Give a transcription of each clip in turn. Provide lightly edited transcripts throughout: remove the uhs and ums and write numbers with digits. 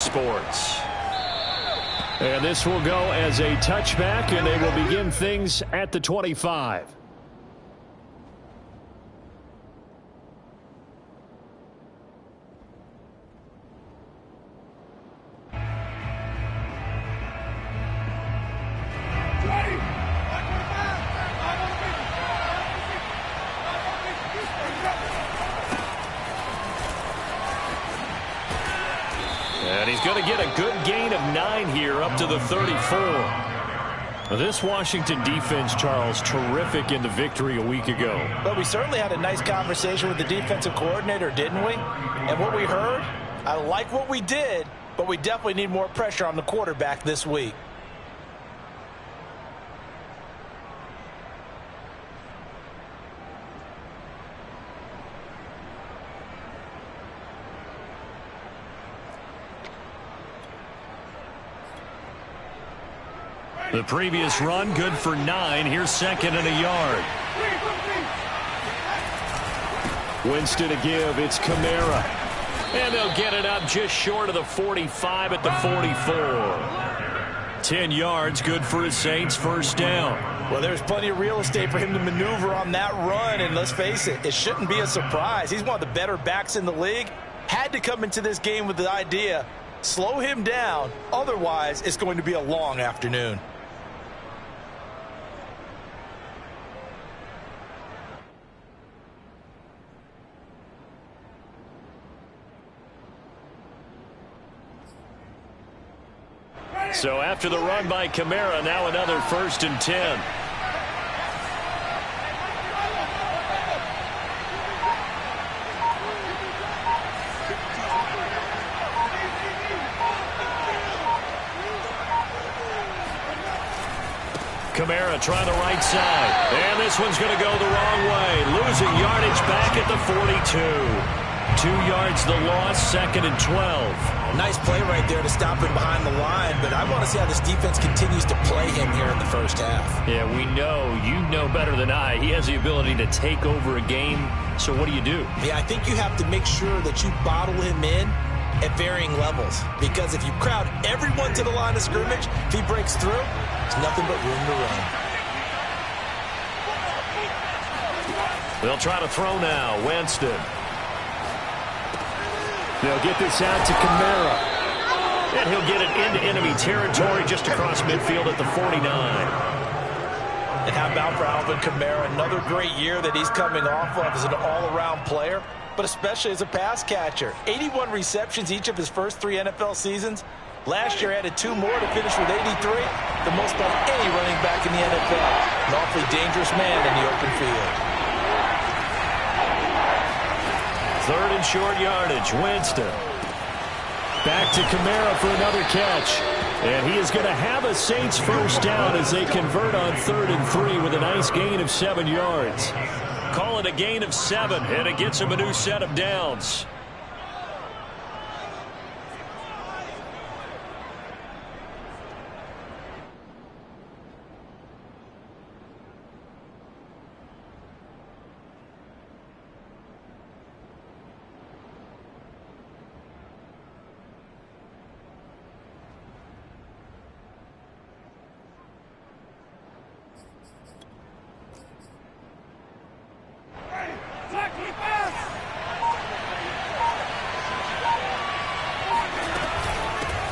Sports. And this will go as a touchback, and they will begin things at the 25. And he's going to get a good gain of 9 here up to the 34. This Washington defense, Charles, terrific in the victory a week ago. But we certainly had a nice conversation with the defensive coordinator, didn't we? And what we heard, I like what we did, but we definitely need more pressure on the quarterback this week. The previous run, good for 9. Here's second and a yard. Winston to give. It's Kamara. And they'll get it up just short of the 45 at the 44. 10 yards, good for his Saints. First down. Well, there's plenty of real estate for him to maneuver on that run. And let's face it, it shouldn't be a surprise. He's one of the better backs in the league. Had to come into this game with the idea, slow him down. Otherwise, it's going to be a long afternoon. So after the run by Kamara, now another 1st and 10. Kamara trying the right side. And this one's going to go the wrong way. Losing yardage back at the 42. 2 yards the loss, 2nd and 12. Nice play right there to stop him behind the line, but I want to see how this defense continues to play him here in the first half. Yeah, we know. You know better than I. He has the ability to take over a game. So what do you do? Yeah, I think you have to make sure that you bottle him in at varying levels, because if you crowd everyone to the line of scrimmage, if he breaks through, there's nothing but room to run. They'll try to throw now. Winston. They'll get this out to Kamara. And he'll get it into enemy territory just across midfield at the 49. And how about for Alvin Kamara? Another great year that he's coming off of as an all-around player, but especially as a pass catcher. 81 receptions each of his first 3 NFL seasons. Last year added 2 more to finish with 83, the most by any running back in the NFL. An awfully dangerous man in the open field. 3rd and short yardage. Winston. Back to Kamara for another catch. And he is going to have a Saints first down as they convert on 3rd and 3 with a nice gain of 7 yards. Call it a gain of 7, and it gets him a new set of downs.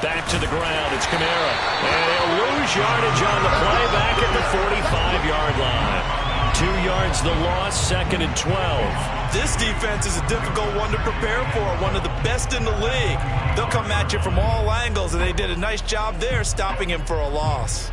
Back to the ground. It's Kamara. And he'll lose yardage on the play back at the 45-yard line. 2 yards the loss, 2nd and 12. This defense is a difficult one to prepare for, one of the best in the league. They'll come at you from all angles, and they did a nice job there stopping him for a loss.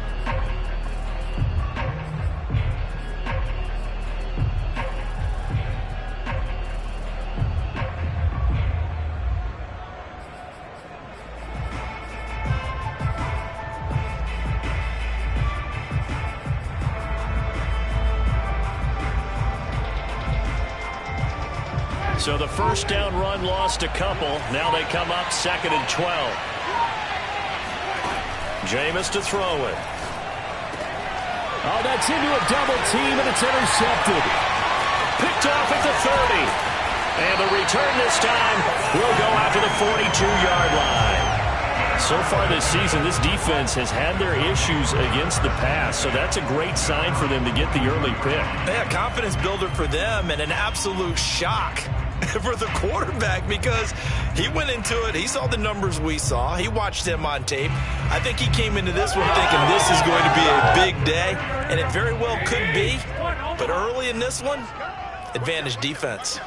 So the first down run lost a couple. Now they come up 2nd and 12. Jameis to throw it. Oh, that's into a double team, and it's intercepted. Picked off at the 30. And the return this time will go out to the 42-yard line. So far this season, this defense has had their issues against the pass, so that's a great sign for them to get the early pick. Yeah, confidence builder for them and an absolute shock for the quarterback because he went into it. He saw the numbers we saw. He watched them on tape. I think he came into this one thinking this is going to be a big day, and it very well could be. But early in this one, advantage defense.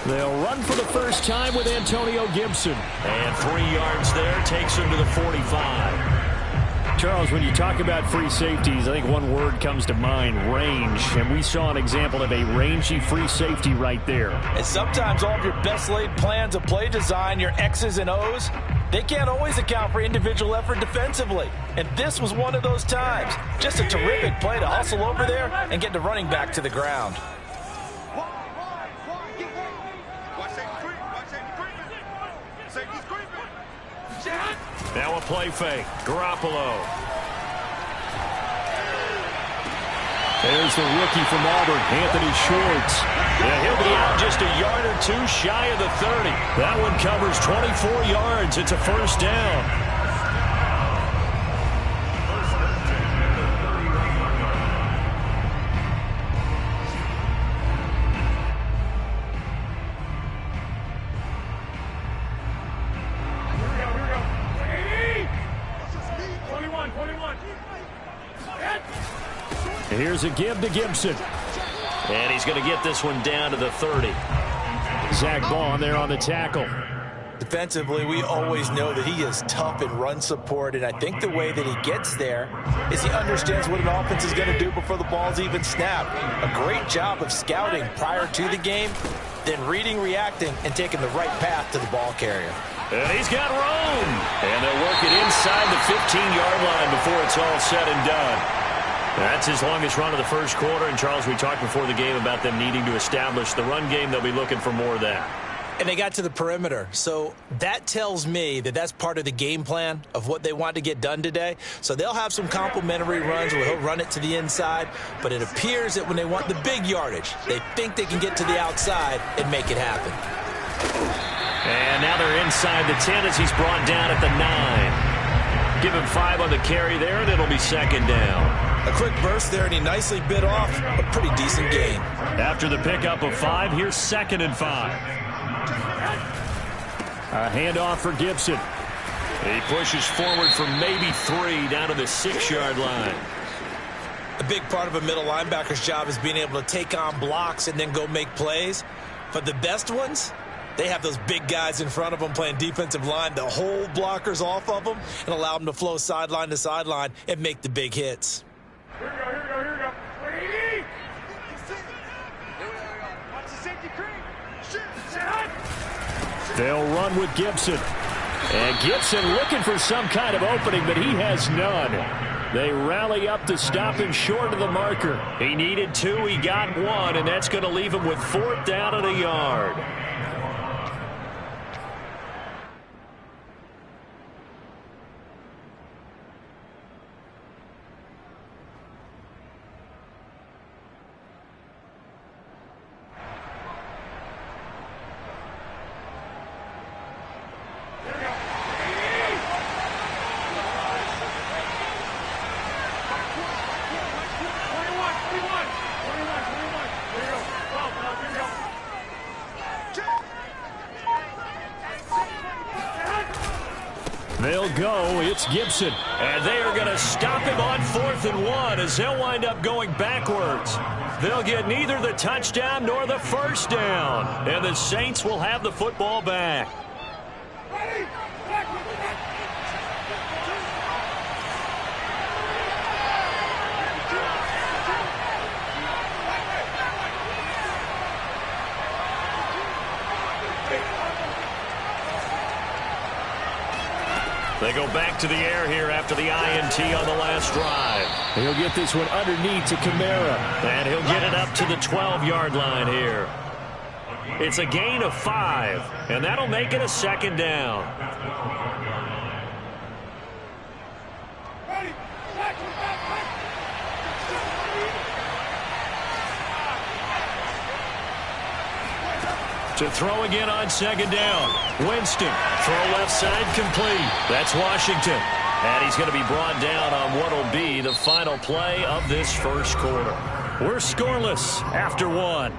They'll run for the first time with Antonio Gibson. And 3 yards there takes him to the 45. Charles, when you talk about free safeties, I think one word comes to mind, range. And we saw an example of a rangy free safety right there. And sometimes all of your best laid plans of play design, your X's and O's, they can't always account for individual effort defensively. And this was one of those times. Just a terrific play to hustle over there and get the running back to the ground. Now a play fake. Garoppolo. There's the rookie from Auburn, Anthony Schwartz. Yeah, he'll be out just a yard or two shy of the 30. That one covers 24 yards. It's a first down. Here's a give to Gibson. And he's going to get this one down to the 30. Zach Bond there on the tackle. Defensively, we always know that he is tough in run support, and I think the way that he gets there is he understands what an offense is going to do before the ball's even snapped. A great job of scouting prior to the game, then reading, reacting, and taking the right path to the ball carrier. And he's got room. And they'll work it inside the 15-yard line before it's all said and done. That's his longest run of the first quarter. And, Charles, we talked before the game about them needing to establish the run game. They'll be looking for more of that. And they got to the perimeter. So that tells me that that's part of the game plan of what they want to get done today. So they'll have some complementary runs where he'll run it to the inside. But it appears that when they want the big yardage, they think they can get to the outside and make it happen. And now they're inside the 10 as he's brought down at the 9. Give him 5 on the carry there, and it'll be second down. A quick burst there, and he nicely bit off a pretty decent gain. After the pickup of 5, here's 2nd and 5. A handoff for Gibson. He pushes forward for maybe 3 down to the 6-yard line. A big part of a middle linebacker's job is being able to take on blocks and then go make plays. But the best ones, they have those big guys in front of them playing defensive line to hold blockers off of them and allow them to flow sideline to sideline and make the big hits. Here we go. Ready? Watch the safety creep. They'll run with Gibson. And Gibson looking for some kind of opening, but he has none. They rally up to stop him short of the marker. He needed 2, he got 1, and that's going to leave him with 4th down and a yard. They'll go. It's Gibson. And they are going to stop him on 4th and 1 as they'll wind up going backwards. They'll get neither the touchdown nor the first down. And the Saints will have the football back. They go back to the air here after the INT on the last drive. He'll get this one underneath to Kamara. And he'll get it up to the 12-yard line here. It's a gain of 5, and that'll make it a 2nd down. To throw again on second down. Winston. Throw left side complete. That's Washington. And he's going to be brought down on what will be the final play of this first quarter. We're scoreless after one.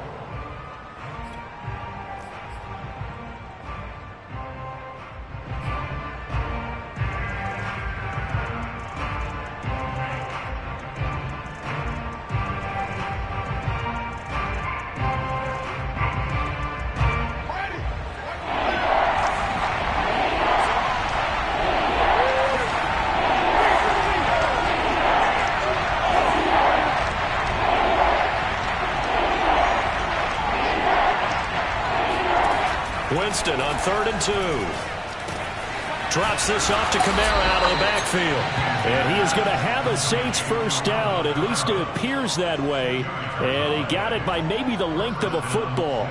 Winston on 3rd and 2. Drops this off to Kamara out of the backfield. And he is going to have a Saints first down. At least it appears that way. And he got it by maybe the length of a football.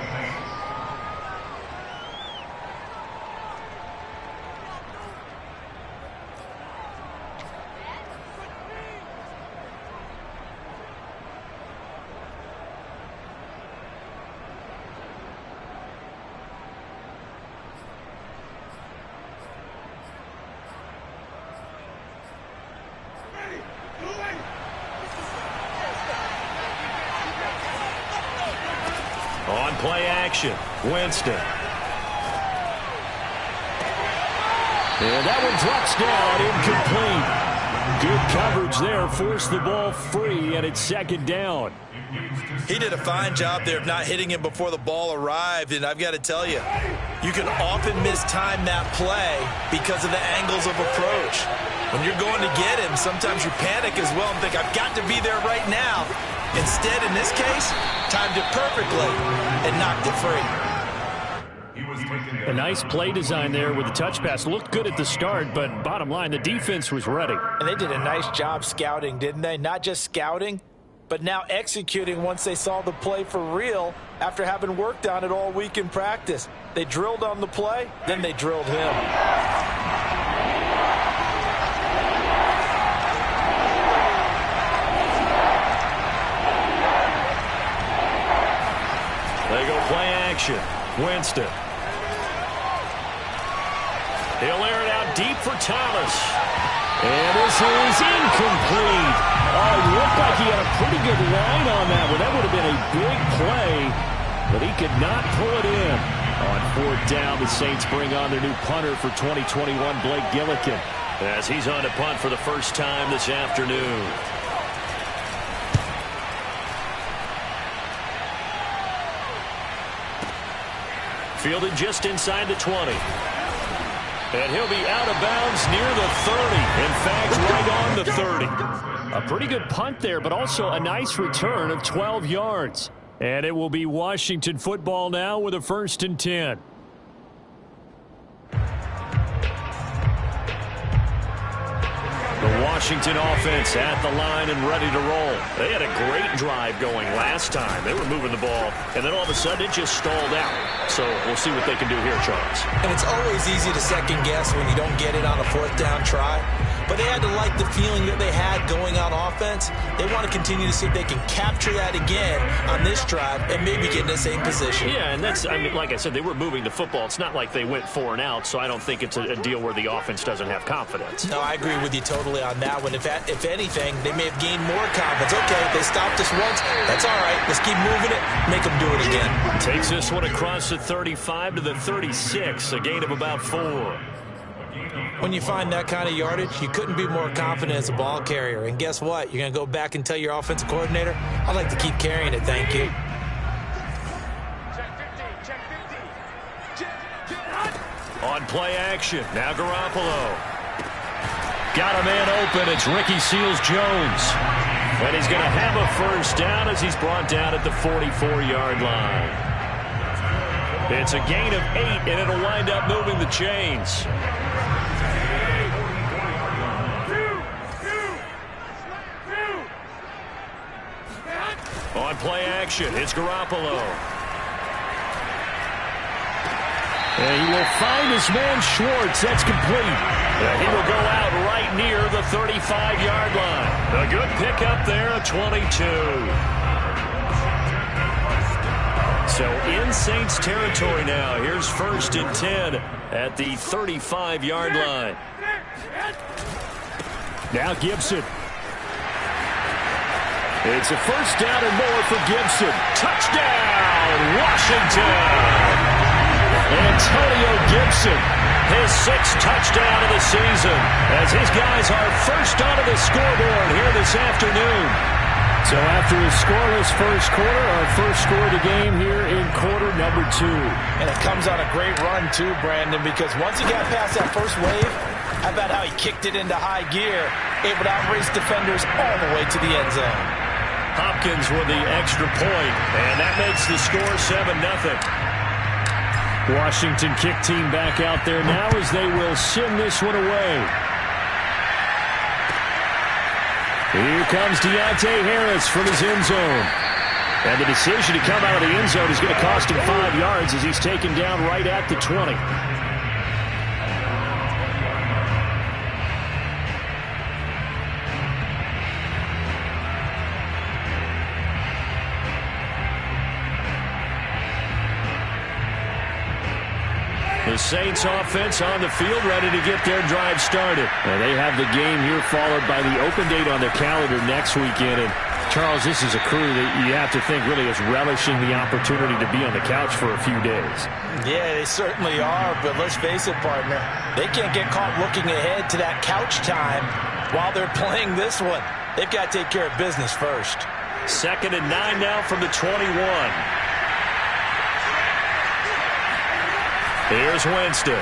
On play action, Winston. And that one drops down, incomplete. Good coverage there, forced the ball free, and it's second down. He did a fine job there of not hitting him before the ball arrived, and I've got to tell you, you can often mistime that play because of the angles of approach. When you're going to get him, sometimes you panic as well and think, I've got to be there right now. Instead, in this case, timed it perfectly and knocked it free. A nice play design there with the touch pass. Looked good at the start, but bottom line, the defense was ready. And they did a nice job scouting, didn't they? Not just scouting, but now executing once they saw the play for real after having worked on it all week in practice. They drilled on the play, then they drilled him. They go play action. Winston. He'll air it out deep for Thomas. And this is incomplete. Oh, it looked like he had a pretty good line on that one. That would have been a big play, but he could not pull it in. On 4th down, the Saints bring on their new punter for 2021, Blake Gillikin, as he's on to punt for the first time this afternoon. Fielded just inside the 20. And he'll be out of bounds near the 30. In fact, right on the 30. A pretty good punt there, but also a nice return of 12 yards. And it will be Washington football now with a 1st and 10. The Washington offense at the line and ready to roll. They had a great drive going last time. They were moving the ball, and then all of a sudden it just stalled out. So we'll see what they can do here, Charles. And it's always easy to second guess when you don't get it on a 4th down try. But they had to like the feeling that they had going on offense. They want to continue to see if they can capture that again on this drive and maybe get in the same position. Yeah, and that's, I mean, like I said, they were moving the football. It's not like they went 4 and out, so I don't think it's a deal where the offense doesn't have confidence. No, I agree with you totally on that one. If anything, they may have gained more confidence. Okay, they stopped us once. That's all right. Let's keep moving it. Make them do it again. Takes this one across the 35 to the 36, a gain of about 4. When you find that kind of yardage, you couldn't be more confident as a ball carrier. And guess what? You're going to go back and tell your offensive coordinator, I'd like to keep carrying it, thank you. On play action, now Garoppolo. Got a man open, it's Ricky Seals-Jones. And he's going to have a first down as he's brought down at the 44-yard line. It's a gain of 8, and it'll wind up moving the chains. On play action, it's Garoppolo. And he will find his man Schwartz. That's complete. And he will go out right near the 35-yard line. A good pickup there, a 22. So in Saints territory now. Here's 1st and 10 at the 35-yard line. Now Gibson. It's a 1st down and more for Gibson. Touchdown, Washington! Antonio Gibson, his 6th touchdown of the season, as his guys are first onto the scoreboard here this afternoon. So after a scoreless first quarter, our first score of the game here in quarter number 2. And it comes on a great run too, Brandon, because once he got past that first wave, how about how he kicked it into high gear, able to outrace defenders all the way to the end zone. Hopkins with the extra point, and that makes the score 7-0. Washington kick team back out there now as they will send this one away. Here comes Deontay Harris from his end zone. And the decision to come out of the end zone is going to cost him 5 yards as he's taken down right at the 20. The Saints offense on the field ready to get their drive started. And they have the game here followed by the open date on their calendar next weekend. And Charles, this is a crew that you have to think really is relishing the opportunity to be on the couch for a few days. Yeah, they certainly are, but let's face it, partner. They can't get caught looking ahead to that couch time while they're playing this one. They've got to take care of business first. 2nd and 9 now from the 21. Here's Winston.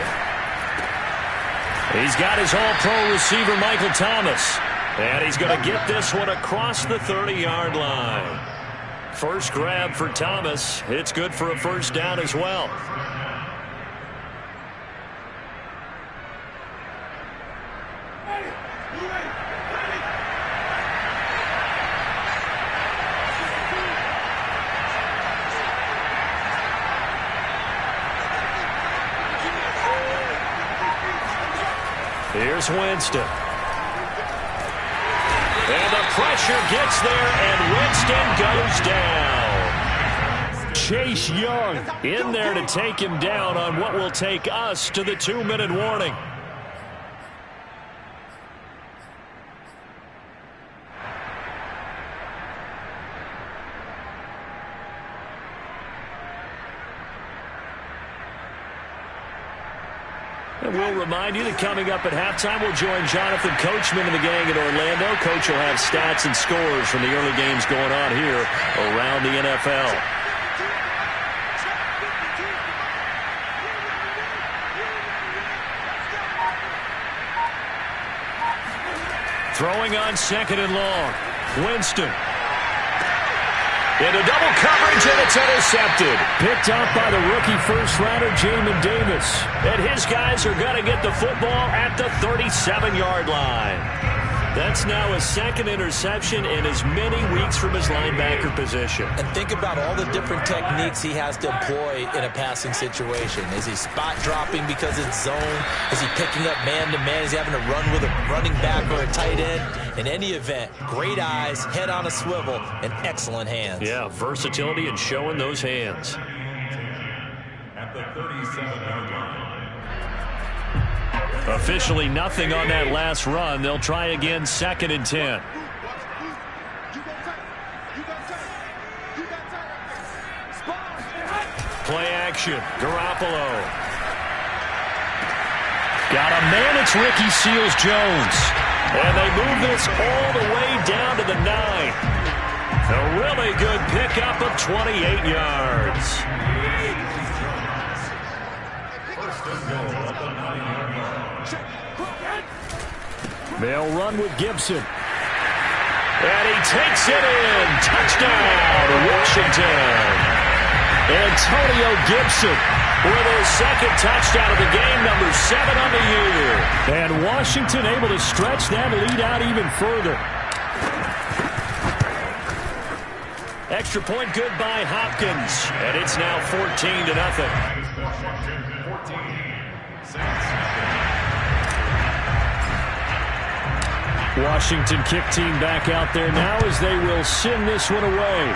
He's got his all-pro receiver, Michael Thomas. And he's going to get this one across the 30-yard line. First grab for Thomas. It's good for a 1st down as well. Here's Winston. And the pressure gets there, and Winston goes down. Chase Young in there to take him down on what will take us to the 2-minute warning. And we'll remind you that coming up at halftime, we'll join Jonathan Coachman and the gang in Orlando. Coach will have stats and scores from the early games going on here around the NFL. Throwing on 2nd and long. Winston. Into double coverage, and it's intercepted. Picked up by the rookie first-rounder, Jamin Davis. And his guys are going to get the football at the 37-yard line. That's now his 2nd interception in as many weeks from his linebacker position. And think about all the different techniques he has to employ in a passing situation. Is he spot dropping because it's zone? Is he picking up man-to-man? Is he having to run with a running back or a tight end? In any event, great eyes, head on a swivel, and excellent hands. Yeah, versatility and showing those hands. At the 37-yard line. Officially nothing on that last run. They'll try again, 2nd and 10. Play action. Garoppolo. Got a man. It's Ricky Seals-Jones. And they move this all the way down to the 9. A really good pickup of 28 yards. They'll run with Gibson. And he takes it in. Touchdown, Washington. Antonio Gibson with his 2nd touchdown of the game, number 7 on the year. And Washington able to stretch that lead out even further. Extra point good by Hopkins. And it's now 14-0. Washington 14, Washington kick team back out there now as they will send this one away.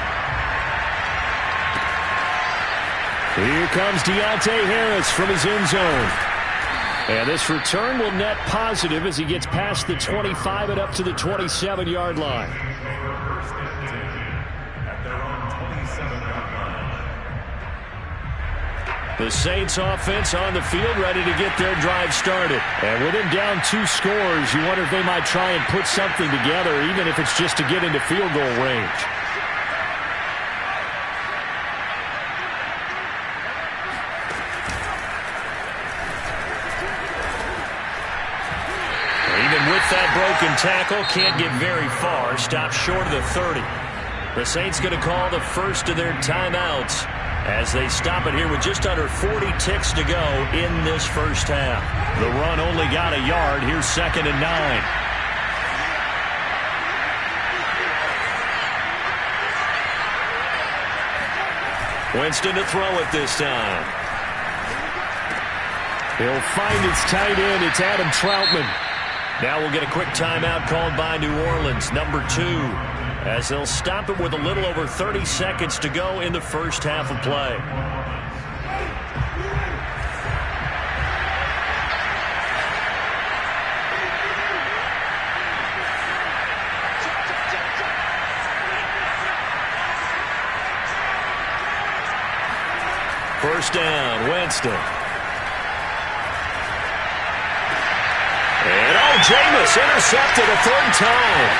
Here comes Deontay Harris from his end zone. And this return will net positive as he gets past the 25 and up to the 27-yard line. The Saints offense on the field ready to get their drive started. And with him down 2 scores, you wonder if they might try and put something together, even if it's just to get into field goal range. That broken tackle can't get very far. Stopped short of the 30. The Saints going to call the first of their timeouts as they stop it here with just under 40 ticks to go in this first half. The run only got a yard. Here's 2nd and 9. Winston to throw it this time. He'll find his tight end. It's Adam Troutman. Now we'll get a quick timeout called by New Orleans, number 2, as they'll stop it with a little over 30 seconds to go in the first half of play. First down, Winston. And Jameis intercepted a 3rd time.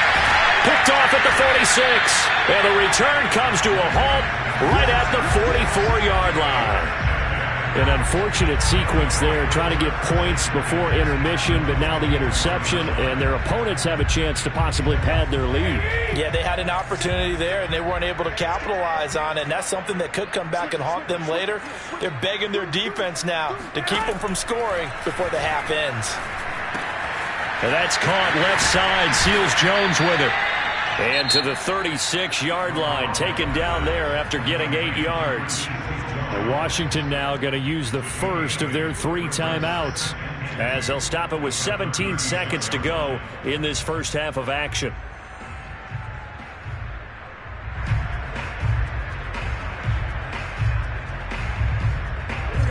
Picked off at the 46. And the return comes to a halt right at the 44-yard line. An unfortunate sequence there, trying to get points before intermission, but now the interception, and their opponents have a chance to possibly pad their lead. Yeah, they had an opportunity there, and they weren't able to capitalize on it, and that's something that could come back and haunt them later. They're begging their defense now to keep them from scoring before the half ends. And that's caught left side. Seals Jones with it. And to the 36-yard line, taken down there after getting 8 yards. And Washington now going to use the first of their 3 timeouts, as they'll stop it with 17 seconds to go in this first half of action.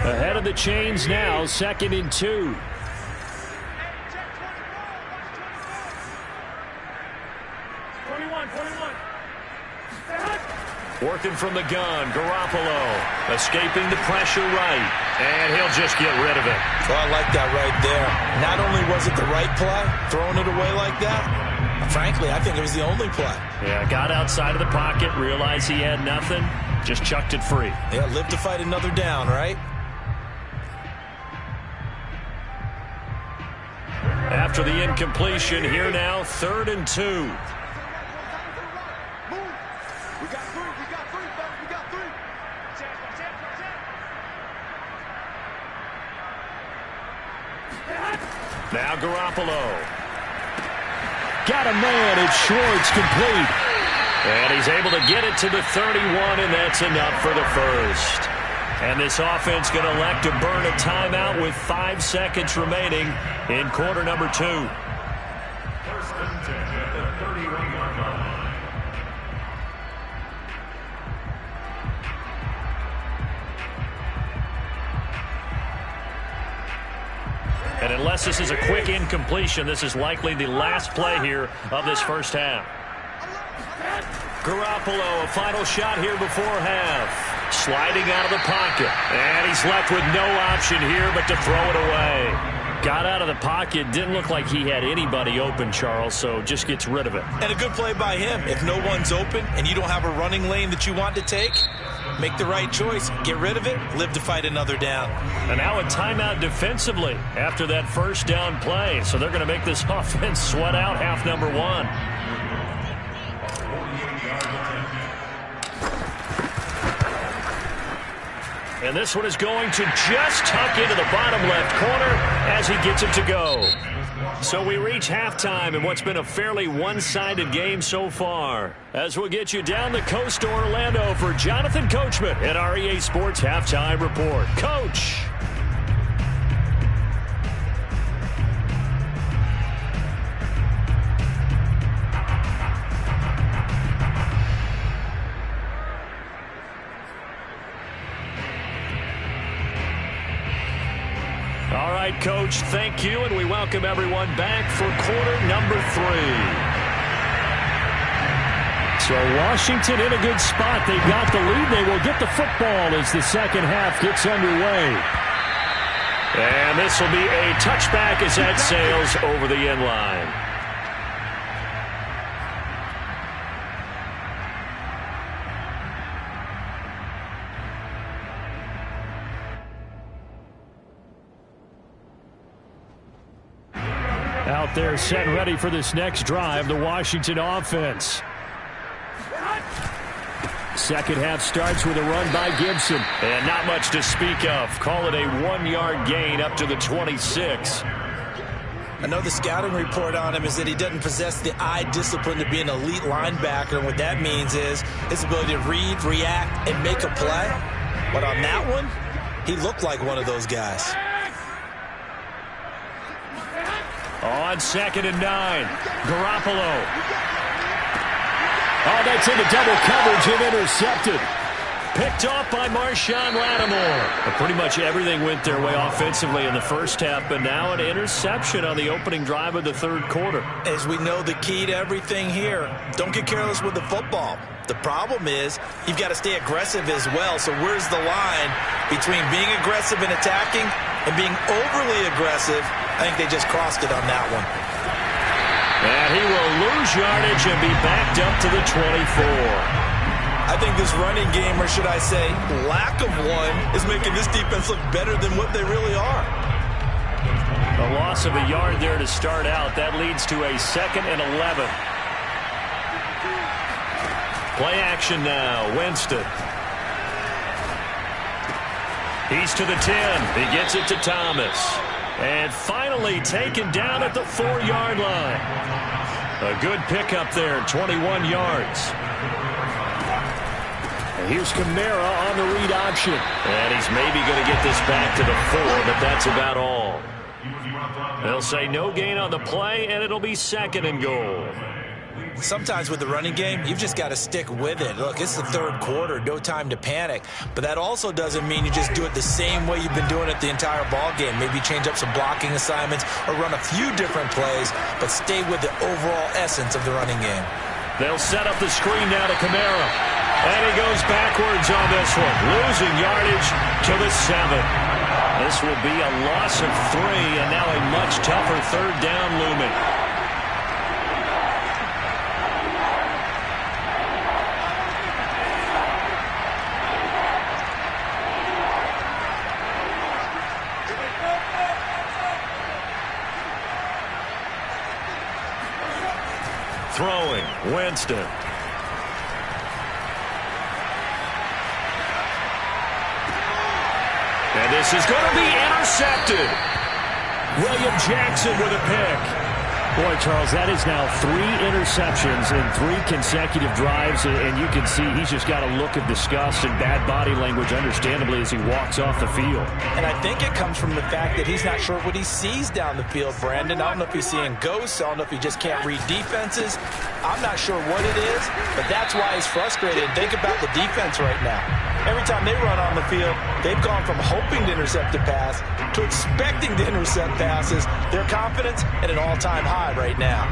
Ahead of the chains now, 2nd and 2. Working from the gun, Garoppolo escaping the pressure right, and he'll just get rid of it. Well, I like that right there. Not only was it the right play, throwing it away like that, frankly, I think it was the only play. Yeah, got outside of the pocket, realized he had nothing, just chucked it free. Yeah, live to fight another down, right? After the incompletion, here now, 3rd and 2. Now Garoppolo. Got a man. It's Schwartz, complete. And he's able to get it to the 31, and that's enough for the first. And this offense going to elect to burn a timeout with 5 seconds remaining in quarter number 2. First and 10 at the 31-yard line. And unless this is a quick incompletion, this is likely the last play here of this first half. Garoppolo, a final shot here before half. Sliding out of the pocket. And he's left with no option here but to throw it away. Got out of the pocket. Didn't look like he had anybody open, Charles, so just gets rid of it. And a good play by him. If no one's open and you don't have a running lane that you want to take, make the right choice. Get rid of it. Live to fight another down. And now a timeout defensively after that first down play. So they're going to make this offense sweat out half number 1. And this one is going to just tuck into the bottom left corner as he gets it to go. So we reach halftime in what's been a fairly one-sided game so far. As we'll get you down the coast to Orlando for Jonathan Coachman at our EA Sports Halftime Report. Coach. Coach. Thank you, and we welcome everyone back for quarter number 3. So Washington in a good spot. They got the lead. They will get the football as the second half gets underway. And this will be a touchback as that sails over the end line. Out there set and ready for this next drive, the Washington offense. Second half starts with a run by Gibson. And not much to speak of. Call it a 1-yard gain up to the 26. I know the scouting report on him is that he doesn't possess the eye discipline to be an elite linebacker. And what that means is his ability to read, react, and make a play. But on that one, he looked like one of those guys. On 2nd and 9, Garoppolo. Oh, that's into double coverage and intercepted. Picked off by Marshawn Lattimore. But pretty much everything went their way offensively in the first half, but now an interception on the opening drive of the third quarter. As we know, the key to everything here, don't get careless with the football. The problem is you've got to stay aggressive as well. So where's the line between being aggressive and attacking and being overly aggressive? I think they just crossed it on that one. And he will lose yardage and be backed up to the 24. I think this running game, or should I say lack of one, is making this defense look better than what they really are. A loss of a yard there to start out. That leads to a 2nd and 11. Play action now. Winston. He's to the 10. He gets it to Thomas. And finally taken down at the 4-yard line. A good pickup there, 21 yards. And here's Kamara on the read option. And he's maybe going to get this back to the 4, but that's about all. They'll say no gain on the play, and it'll be 2nd and goal. Sometimes with the running game, you've just got to stick with it. Look, it's the third quarter, no time to panic. But that also doesn't mean you just do it the same way you've been doing it the entire ball game. Maybe change up some blocking assignments or run a few different plays, but stay with the overall essence of the running game. They'll set up the screen now to Kamara. And he goes backwards on this one, losing yardage to the 7. This will be a loss of 3, and now a much tougher third down looming. Throwing, Winston. And this is going to be intercepted. William Jackson with a pick. Boy, Charles, that is now 3 interceptions in 3 consecutive drives, and you can see he's just got a look of disgust and bad body language, understandably, as he walks off the field. And I think it comes from the fact that he's not sure what he sees down the field, Brandon. I don't know if he's seeing ghosts. I don't know if he just can't read defenses. I'm not sure what it is, but that's why he's frustrated. Think about the defense right now. Every time they run on the field, they've gone from hoping to intercept a pass to expecting to intercept passes. Their confidence at an all-time high right now.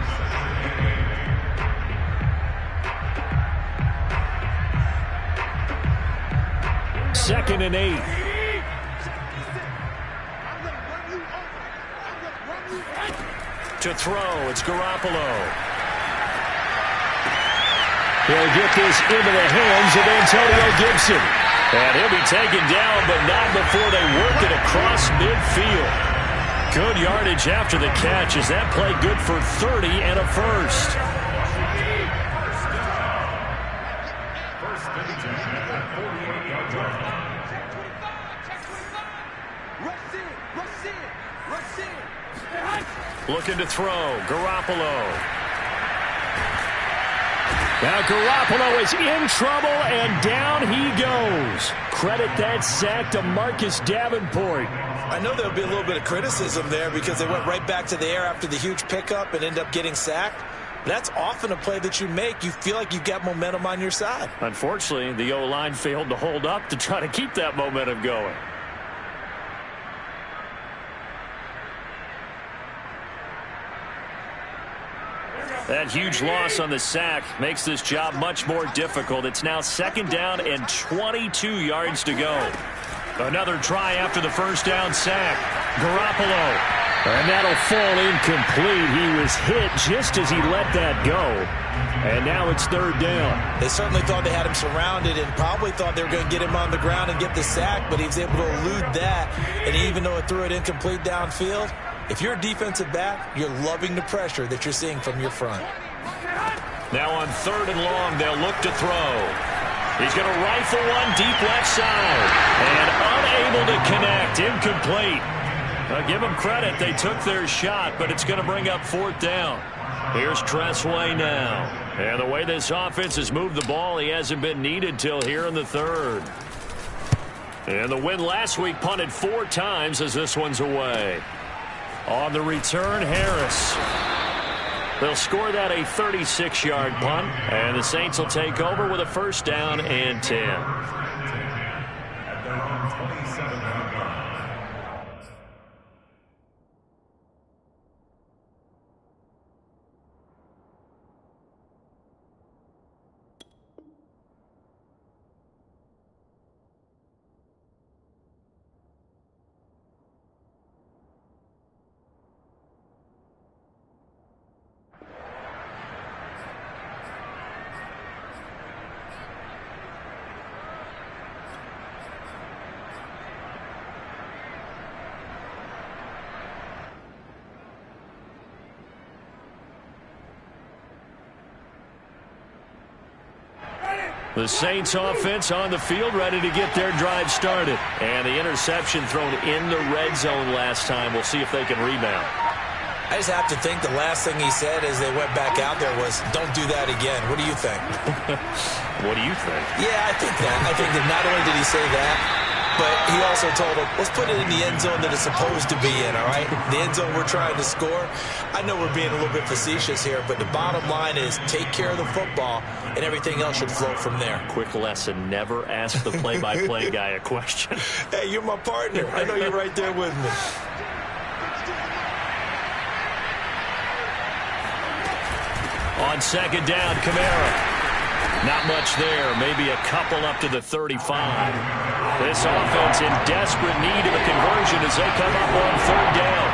Second and 8. To throw, it's Garoppolo. He'll get this into the hands of Antonio Gibson. And he'll be taken down, but not before they work it across midfield. Good yardage after the catch. Is that play good for 30 and a first? Looking to throw, Garoppolo. Now Garoppolo is in trouble, and down he goes. Credit that sack to Marcus Davenport. I know there'll be a little bit of criticism there because they went right back to the air after the huge pickup and ended up getting sacked. That's often a play that you make. You feel like you've got momentum on your side. Unfortunately, the O-line failed to hold up to try to keep that momentum going. That huge loss on the sack makes this job much more difficult. It's now 2nd down and 22 yards to go. Another try after the first down sack. Garoppolo. And that'll fall incomplete. He was hit just as he let that go. And now it's 3rd down. They certainly thought they had him surrounded and probably thought they were going to get him on the ground and get the sack, but he was able to elude that. And even though it threw it incomplete downfield, if you're a defensive back, you're loving the pressure that you're seeing from your front. Now on 3rd and long, they'll look to throw. He's going to rifle one deep left side. And unable to connect. Incomplete. Give them credit. They took their shot, but it's going to bring up 4th down. Here's Tressway now. And the way this offense has moved the ball, he hasn't been needed till here in the 3rd. And the win last week punted 4 times as this one's away. On the return, Harris. They'll score that a 36-yard punt, and the Saints will take over with a 1st down and 10. The Saints offense on the field, ready to get their drive started. And the interception thrown in the red zone last time. We'll see if they can rebound. I just have to think the last thing he said as they went back out there was, don't do that again. What do you think? What do you think? Yeah, I think that. I think that not only did he say that, but he also told him, let's put it in the end zone that it's supposed to be in, all right? The end zone we're trying to score. I know we're being a little bit facetious here, but the bottom line is take care of the football, and everything else should flow from there. Quick lesson, never ask the play-by-play guy a question. Hey, you're my partner. I know you're right there with me. On 2nd down, Kamara. Not much there. Maybe a couple up to the 35. This offense in desperate need of a conversion as they come up on 3rd down.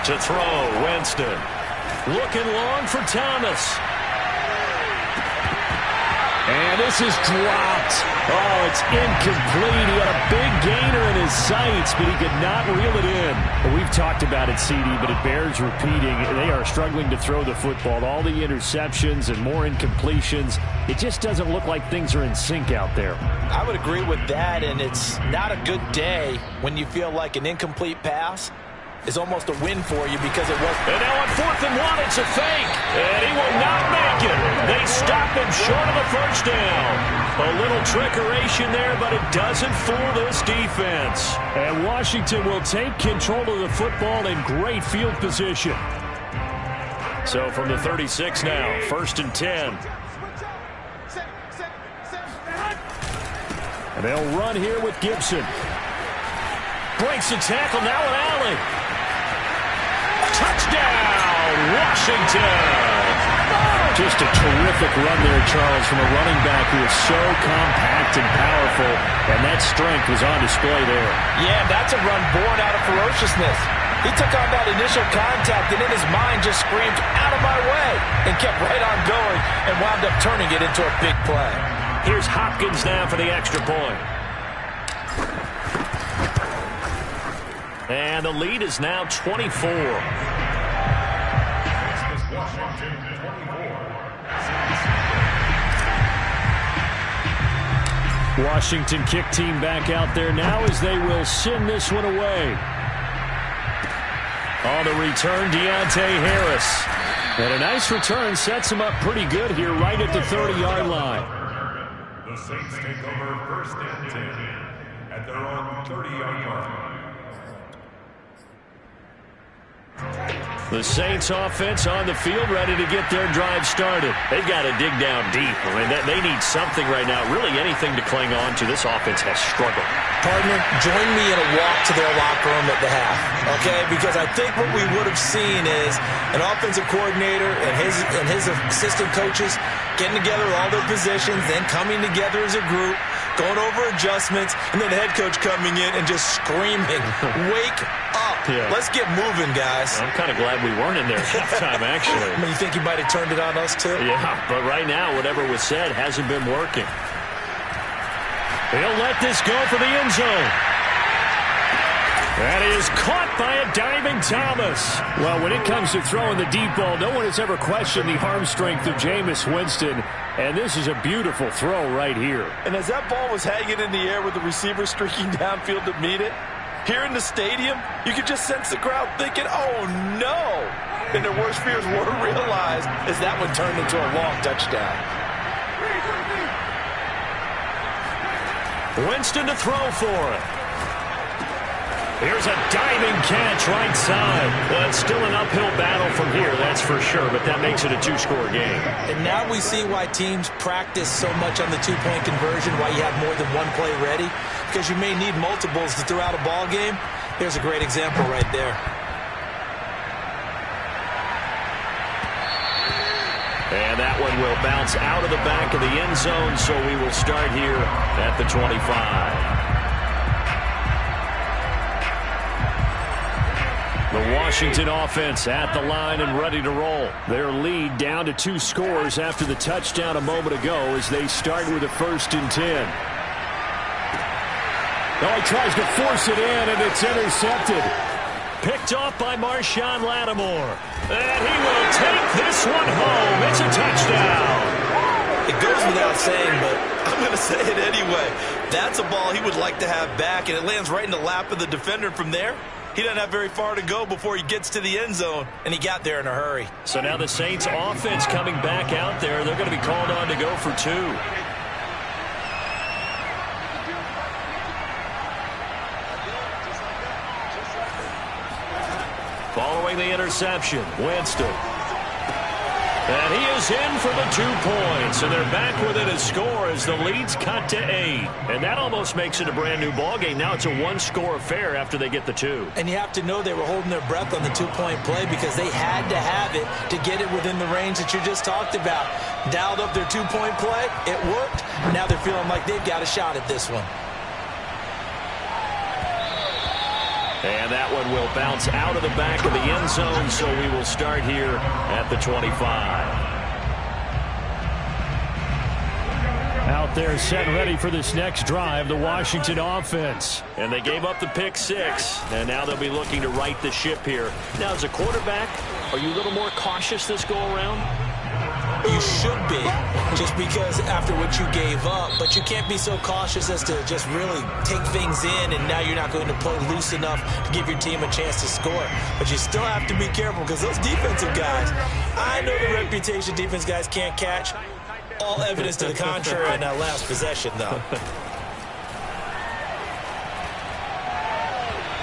To throw, Winston. Looking long for Thomas. And this is dropped. Oh, it's incomplete. He had a big gainer in his sights, but he could not reel it in. Well, we've talked about it, CD, but it bears repeating. They are struggling to throw the football. All the interceptions and more incompletions. It just doesn't look like things are in sync out there. I would agree with that, and it's not a good day when you feel like an incomplete pass is almost a win for you because it was. And now on 4th and 1, it's a fake. And he will not make it. They stop him short of the 1st down. A little trickeration there, but it doesn't fool this defense. And Washington will take control of the football in great field position. So from the 36 now, 1st and 10. And they'll run here with Gibson. Breaks the tackle, now an alley. Touchdown, Washington. Just a terrific run there, Charles, from a running back who is so compact and powerful, and that strength was on display there. Yeah, that's a run born out of ferociousness. He took on that initial contact, and in his mind just screamed, out of my way, and kept right on going and wound up turning it into a big play. Here's Hopkins now for the extra point. And the lead is now 24. Washington kick team back out there now as they will send this one away. On the return, Deontay Harris. And a nice return sets him up pretty good here right at the 30-yard line. The Saints take over 1st and 10 at their own 30-yard line. The Saints offense on the field, ready to get their drive started. They've got to dig down deep. I mean, they need something right now, really anything to cling on to. This offense has struggled. Partner, join me in a walk to their locker room at the half, okay? Because I think what we would have seen is an offensive coordinator and his assistant coaches getting together all their positions, then coming together as a group, going over adjustments, and then the head coach coming in and just screaming, "Wake up. Yeah. Let's get moving, guys." I'm kind of glad we weren't in there at halftime, actually. I mean, you think he might have turned it on us, too? Yeah, but right now, whatever was said hasn't been working. He'll let this go for the end zone. That is caught by a diving Thomas. Well, when it comes to throwing the deep ball, no one has ever questioned the arm strength of Jameis Winston. And this is a beautiful throw right here. And as that ball was hanging in the air with the receiver streaking downfield to meet it, here in the stadium, you could just sense the crowd thinking, "Oh, no." And their worst fears were realized as that one turned into a long touchdown. Winston to throw for it. Here's a diving catch right side. Well, it's still an uphill battle from here, that's for sure, but that makes it a two-score game. And now we see why teams practice so much on the two-point conversion, why you have more than one play ready, because you may need multiples to throw out a ball game. Here's a great example right there. And that one will bounce out of the back of the end zone, so we will start here at the 25. The Washington offense at the line and ready to roll. Their lead down to 2 scores after the touchdown a moment ago as they start with a 1st and 10. Oh, he tries to force it in, and it's intercepted. Picked off by Marshawn Lattimore. And he will take this one home. It's a touchdown. It goes without saying, but I'm going to say it anyway. That's a ball he would like to have back, and it lands right in the lap of the defender from there. He doesn't have very far to go before he gets to the end zone, and he got there in a hurry. So now the Saints offense coming back out there. They're going to be called on to go for 2. Following the interception, Winston. And he is in for the 2 points, and they're back within a score as the lead's cut to 8. And that almost makes it a brand-new ballgame. Now it's a 1-score affair after they get the 2. And you have to know they were holding their breath on the 2-point play because they had to have it to get it within the range that you just talked about. Dialed up their 2-point play. It worked. Now they're feeling like they've got a shot at this one. And that one will bounce out of the back of the end zone, so we will start here at the 25. Out there set ready for this next drive, the Washington offense. And they gave up the pick 6, and now they'll be looking to right the ship here. Now, as a quarterback, are you a little more cautious this go-around? You should be, just because after what you gave up, but you can't be so cautious as to just really take things in, and now you're not going to play loose enough to give your team a chance to score. But you still have to be careful because those defensive guys, I know the reputation defense guys can't catch. All evidence to the contrary in that last possession, though.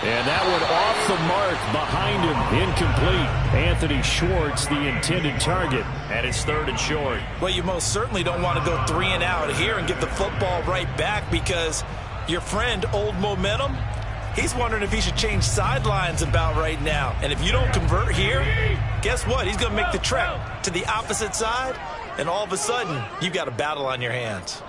And that one off the mark behind him, incomplete. Anthony Schwartz, the intended target. And it's 3rd and short. Well, you most certainly don't want to go 3 and out here and give the football right back because your friend, Old Momentum, he's wondering if he should change sidelines about right now. And if you don't convert here, guess what? He's going to make the trek to the opposite side, and all of a sudden, you've got a battle on your hands.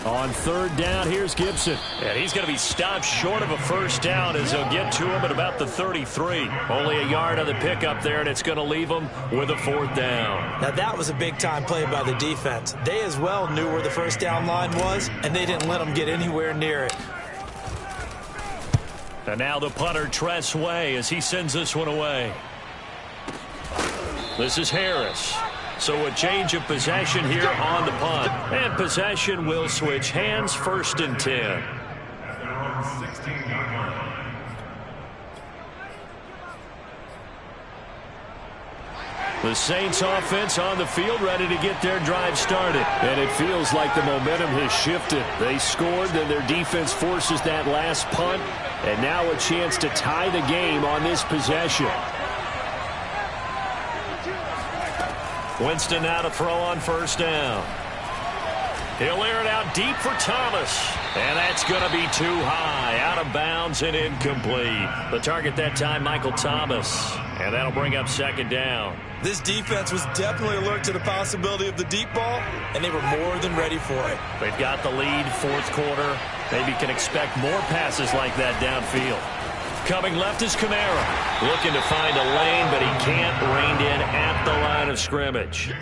On 3rd down, here's Gibson. And he's going to be stopped short of a 1st down as they'll get to him at about the 33. Only a yard on the pickup there, and it's going to leave him with a 4th down. Now, that was a big-time play by the defense. They as well knew where the 1st down line was, and they didn't let them get anywhere near it. And now the punter, Tress Way, as he sends this one away. This is Harris. So a change of possession here on the punt. And possession will switch hands, 1st and 10. The Saints offense on the field, ready to get their drive started. And it feels like the momentum has shifted. They scored, then their defense forces that last punt. And now a chance to tie the game on this possession. Winston now to throw on first down. He'll air it out deep for Thomas. And that's going to be too high. Out of bounds and incomplete. The target that time, Michael Thomas. And that'll bring up second down. This defense was definitely alert to the possibility of the deep ball, and they were more than ready for it. They've got the lead, fourth quarter. Maybe can expect more passes like that downfield. Coming left is Kamara. Looking to find a lane, but he can't. Reined in at the line of scrimmage.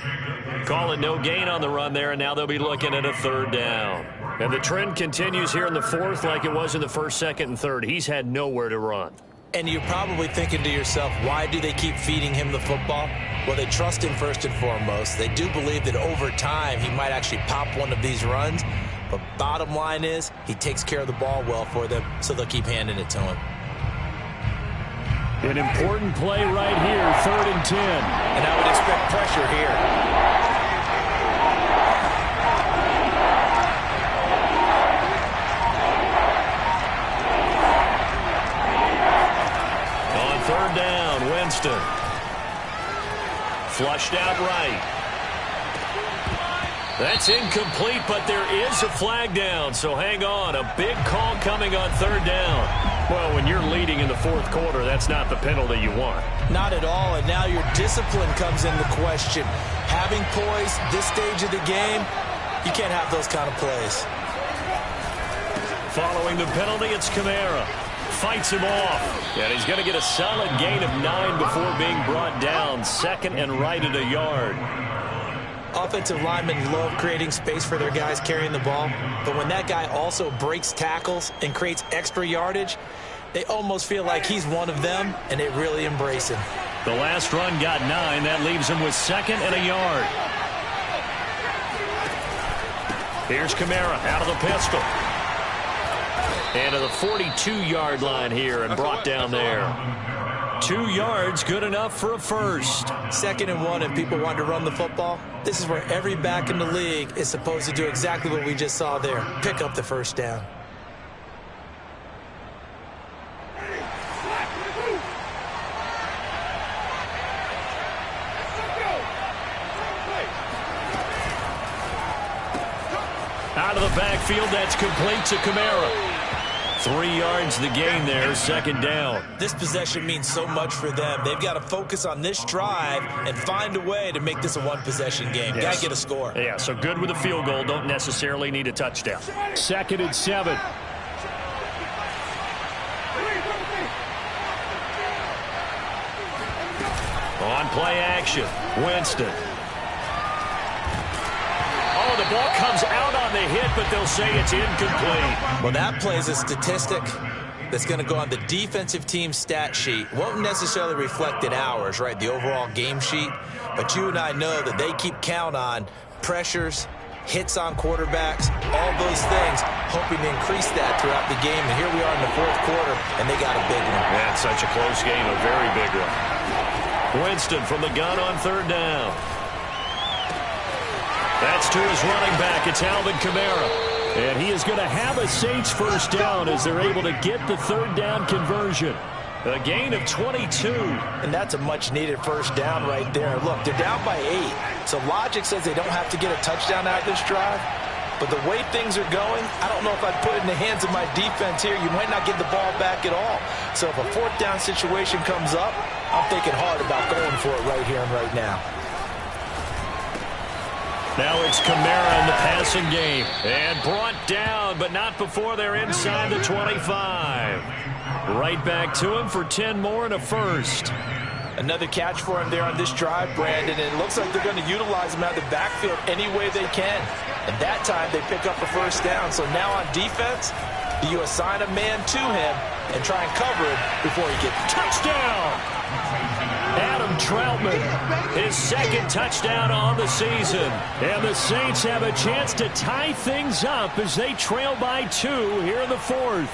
Call it no gain on the run there, and now they'll be looking at a third down. And the trend continues here in the fourth like it was in the first, second, and third. He's had nowhere to run. And you're probably thinking to yourself, why do they keep feeding him the football? Well, they trust him first and foremost. They do believe that over time he might actually pop one of these runs. But bottom line is he takes care of the ball well for them, so they'll keep handing it to him. An important play right here, 3rd and 10. And I would expect pressure here. Third down, Winston. Flushed out right. That's incomplete, but there is a flag down, so hang on. A big call coming on third down. Well, when you're leading in the fourth quarter, that's not the penalty you want. Not at all, and now your discipline comes into question. Having poise this stage of the game, you can't have those kind of plays. Following the penalty, it's Kamara. Fights him off. And he's going to get a solid gain of 9 before being brought down. Second and right at a yard. Offensive linemen love creating space for their guys carrying the ball. But when that guy also breaks tackles and creates extra yardage, they almost feel like he's one of them, and they really embrace him. The last run got 9. That leaves him with second and a yard. Here's Kamara out of the pistol. And to the 42-yard line here and brought down there. 2 yards, good enough for a first. 2nd and 1, and people want to run the football. This is where every back in the league is supposed to do exactly what we just saw there. Pick up the first down. Out of the backfield, that's complete to Kamara. 3 yards the gain there, second down. This possession means so much for them. They've got to focus on this drive and find a way to make this a one-possession game. Yes. Got to get a score. Yeah, so good with a field goal. Don't necessarily need a touchdown. 2nd and 7. On play action, Winston. Oh, the ball comes out on the hit, but they'll say it's incomplete. Well, that plays a statistic that's going to go on the defensive team stat sheet. Won't necessarily reflect in ours, right, the overall game sheet. But you and I know that they keep count on pressures, hits on quarterbacks, all those things, hoping to increase that throughout the game. And here we are in the fourth quarter, and they got a big one. That's such a close game, a very big one. Winston from the gun on third down. That's to his running back. It's Alvin Kamara. And he is going to have a Saints first down as they're able to get the third down conversion. A gain of 22. And that's a much-needed first down right there. Look, they're down by 8. So logic says they don't have to get a touchdown out of this drive. But the way things are going, I don't know if I'd put it in the hands of my defense here. You might not get the ball back at all. So if a fourth down situation comes up, I'm thinking hard about going for it right here and right now. Now it's Kamara in the passing game. And brought down, but not before they're inside the 25. Right back to him for 10 more and a first. Another catch for him there on this drive, Brandon. And it looks like they're going to utilize him out of the backfield any way they can. And that time they pick up a first down. So now on defense, do you assign a man to him and try and cover him before he gets touchdown? Adam Troutman, his second touchdown on the season. And the Saints have a chance to tie things up as they trail by 2 here in the fourth.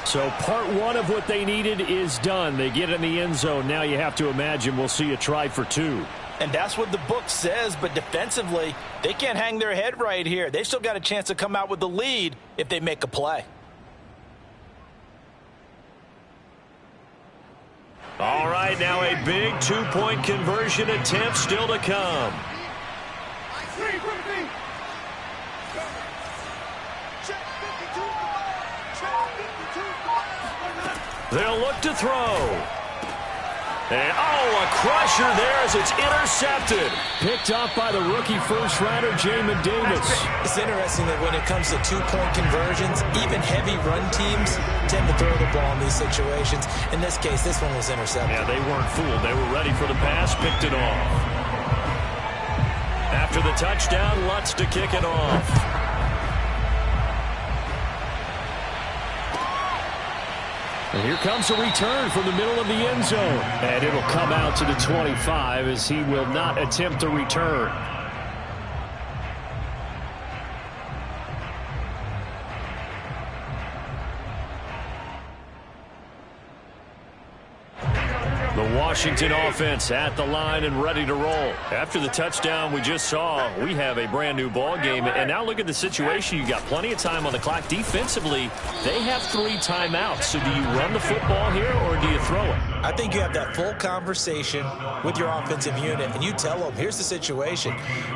So part one of what they needed is done. They get in the end zone. Now you have to imagine we'll see a try for two. And that's what the book says, but defensively, they can't hang their head right here. They've still got a chance to come out with the lead if they make a play. All right, now a big two-point conversion attempt still to come. They'll look to throw. And, a crusher there as it's intercepted. Picked off by the rookie first-rounder, Jamin Davis. It's interesting that when it comes to two-point conversions, even heavy run teams tend to throw the ball in these situations. In this case, this one was intercepted. Yeah, they weren't fooled. They were ready for the pass, picked it off. After the touchdown, Lutz to kick it off. And here comes a return from the middle of the end zone. And it'll come out to the 25 as he will not attempt a return. The Washington offense at the line and ready to roll. After the touchdown we just saw, we have a brand new ball game. And now look at the situation. You got plenty of time on the clock. Defensively, they have 3 timeouts. So do you run the football here or do you throw it? I think you have that full conversation with your offensive unit, and you tell them, here's the situation.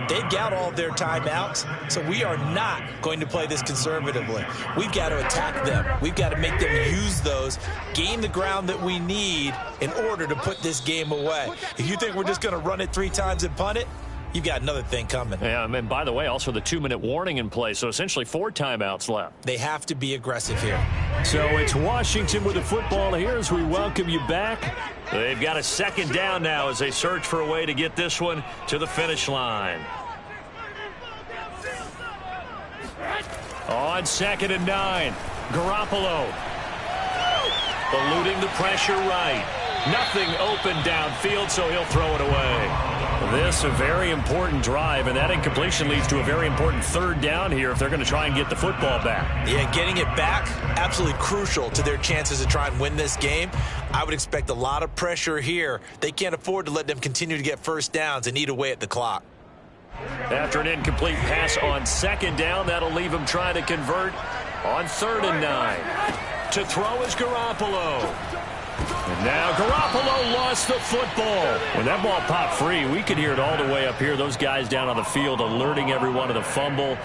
They've got all of their timeouts, so we are not going to play this conservatively. We've got to attack them. We've got to make them use those, gain the ground that we need in order to put this game away. If you think we're just going to run it 3 times and punt it, you've got another thing coming. Yeah, and by the way, also the 2-minute warning in play, so essentially 4 timeouts left. They have to be aggressive here. So it's Washington with the football here as we welcome you back. They've got a second down now as they search for a way to get this one to the finish line. On 2nd and 9, Garoppolo eluding the pressure right. Nothing open downfield, so he'll throw it away. This a very important drive, and that incompletion leads to a very important 3rd down here if they're going to try and get the football back. Yeah, getting it back, absolutely crucial to their chances to try and win this game. I would expect a lot of pressure here. They can't afford to let them continue to get first downs and eat away at the clock. After an incomplete pass on 2nd down, that'll leave them trying to convert on 3rd and 9. To throw is Garoppolo. And now Garoppolo lost the football. When that ball popped free, we could hear it all the way up here. Those guys down on the field alerting everyone of the fumble.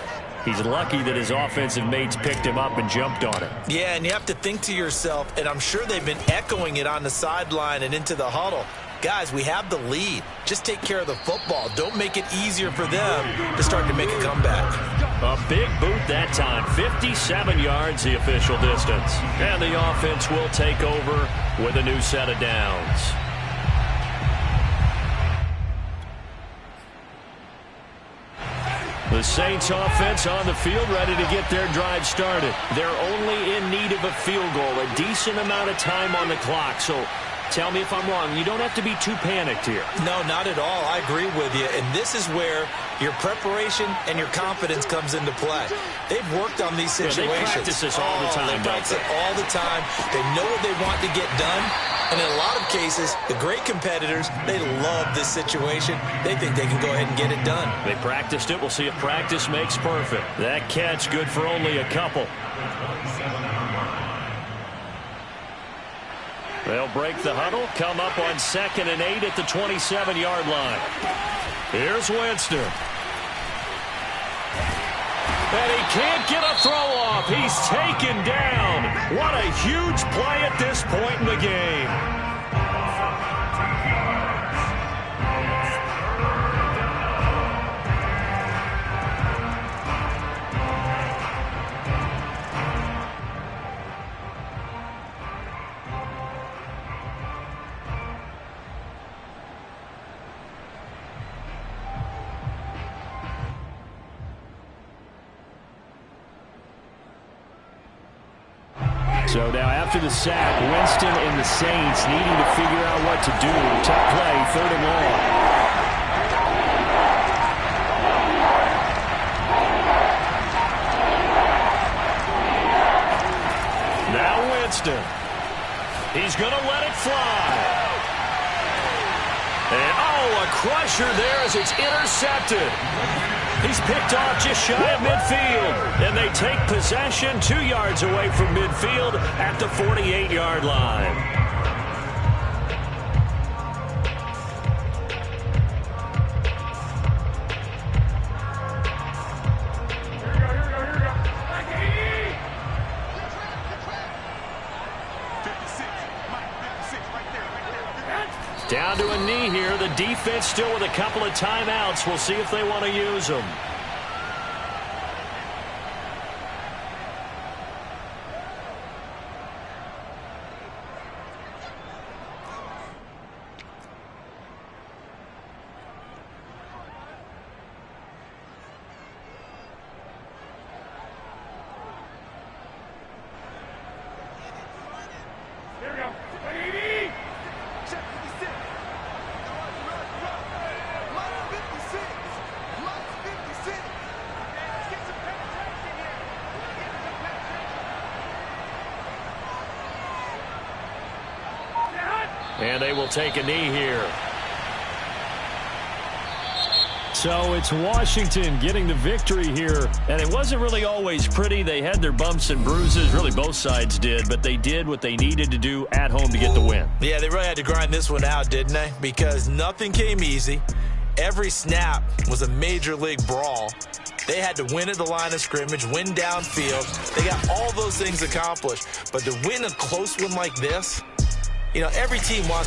He's lucky that his offensive mates picked him up and jumped on it. Yeah, and you have to think to yourself, and I'm sure they've been echoing it on the sideline and into the huddle. Guys, we have the lead. Just take care of the football. Don't make it easier for them to start to make a comeback. A big boot that time. 57 yards, the official distance. And the offense will take over with a new set of downs. The Saints offense on the field ready to get their drive started. They're only in need of a field goal, a decent amount of time on the clock. So tell me if I'm wrong. You don't have to be too panicked here. No, not at all. I agree with you. And this is where your preparation and your confidence comes into play. They've worked on these situations. Yeah, they practice this all the time. They practice it all the time. They know what they want to get done. And in a lot of cases, the great competitors, they love this situation. They think they can go ahead and get it done. They practiced it. We'll see if practice makes perfect. That catch good for only a couple. They'll break the huddle, come up on 2nd and 8 at the 27-yard line. Here's Winston. And he can't get a throw off. He's taken down. What a huge play at this point in the game. So now after the sack, Winston and the Saints needing to figure out what to do. Tough play, 3rd and long. Now Winston. He's going to let it fly. And, oh, a crusher there as it's intercepted. He's picked off just shy of midfield. And they take possession 2 yards away from midfield at the 48-yard line. Down to a knee here. The defense still with a couple of timeouts. We'll see if they want to use them. Here we go. And they will take a knee here. So it's Washington getting the victory here. And it wasn't really always pretty. They had their bumps and bruises. Really, both sides did. But they did what they needed to do at home to get the win. Yeah, they really had to grind this one out, didn't they? Because nothing came easy. Every snap was a major league brawl. They had to win at the line of scrimmage, win downfield. They got all those things accomplished. But to win a close one like this, you know, every team wants